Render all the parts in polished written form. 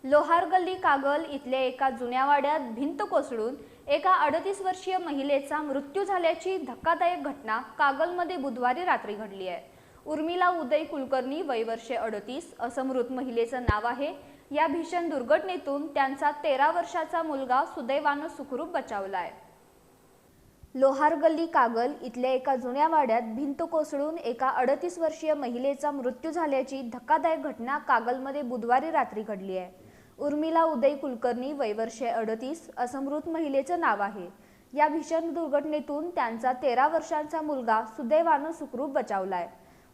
लोहार गल्ली कागल इथल्या एका जुन्या वाड्यात भिंत कोसळून एका 38 वर्षीय महिलेचा मृत्यू झाल्याची धक्कादायक घटना कागलमध्ये बुधवारी रात्री घडली आहे। उर्मिला उदय कुलकर्णी वय वर्षे 38 असं मृत महिलेचं नाव आहे। या भीषण दुर्घटनेतून त्यांचा 13 वर्षाचा मुलगा सुदैवानं सुखरूप बचावलाय। लोहार गल्ली कागल इथल्या एका जुन्या वाड्यात भिंत कोसळून एका 38 वर्षीय महिलेचा मृत्यू झाल्याची धक्कादायक घटना कागलमध्ये बुधवारी रात्री घडली आहे। उर्मिला उदय कुलकर्णी वय वर्षे 38 असं मृत महिलेचं नाव आहे। या भीषण दुर्घटनेतून त्यांचा 13 वर्षांचा मुलगा सुदैवानं सुखरूप बचावलाय।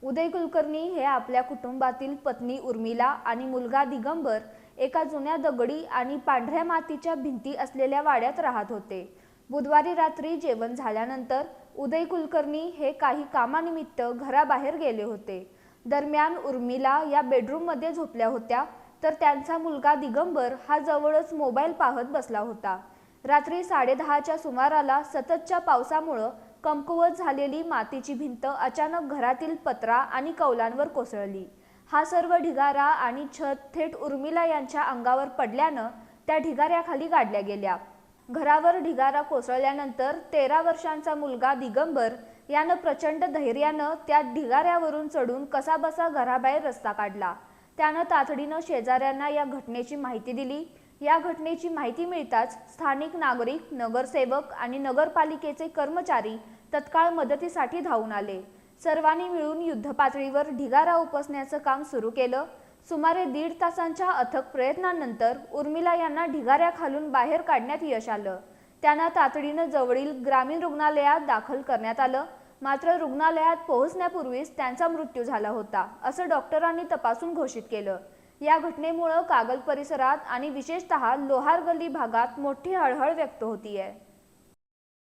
उदय कुलकर्णी हे आपल्या कुटुंबातील पत्नी उर्मिला आणि मुलगा दिगंबर एका जुन्या दगडी आणि पांढऱ्या मातीच्या भिंती असलेल्या वाड्यात राहत होते। बुधवारी रात्री जेवण झाल्यानंतर उदय कुलकर्णी हे काही कामानिमित्त घराबाहेर गेले होते। दरम्यान उर्मिला या बेडरूममध्ये झोपल्या होत्या, तर त्यांचा मुलगा दिगंबर हा जवळच मोबाईल पाहत बसला होता। रात्री 10:30च्या सुमाराला सततच्या पावसामुळे कमकुवत झालेली मातीची भिंत अचानक घरातील पत्रा आणि कौलांवर कोसळली। हा सर्व ढिगारा आणि छत थेट उर्मिला यांच्या अंगावर पडल्यानं त्या ढिगाऱ्याखाली गाडल्या गेल्या। घरावर ढिगारा कोसळल्यानंतर 13 वर्षांचा मुलगा दिगंबर यानं प्रचंड धैर्यानं त्या ढिगाऱ्यावरून चढून कसाबसा घराबाहेर रस्ता काढला। त्यानं तातडीनं शेजाऱ्यांना या घटनेची माहिती दिली। या घटनेची माहिती मिळताच स्थानिक नागरिक, नगरसेवक आणि नगरपालिकेचे कर्मचारी तत्काळ मदतीसाठी धावून आले। सर्वांनी मिळून युद्धपातळीवर ढिगारा उपसण्याचं काम सुरू केलं। सुमारे 1.5 तासांच्या अथक प्रयत्नांनंतर उर्मिला यांना ढिगाऱ्याखालून बाहेर काढण्यात यश आलं। त्यांना तातडीनं जवळील ग्रामीण रुग्णालयात दाखल करण्यात आलं, मात्र रुग्णालयात पोहोचण्यापूर्वीच त्यांचा मृत्यू झाला होता, असं डॉक्टरांनी तपासून घोषित केलं। या घटनेमुळे कागल परिसरात आणि विशेषतः लोहार गल्ली भागात मोठी हळहळ व्यक्त होतीये।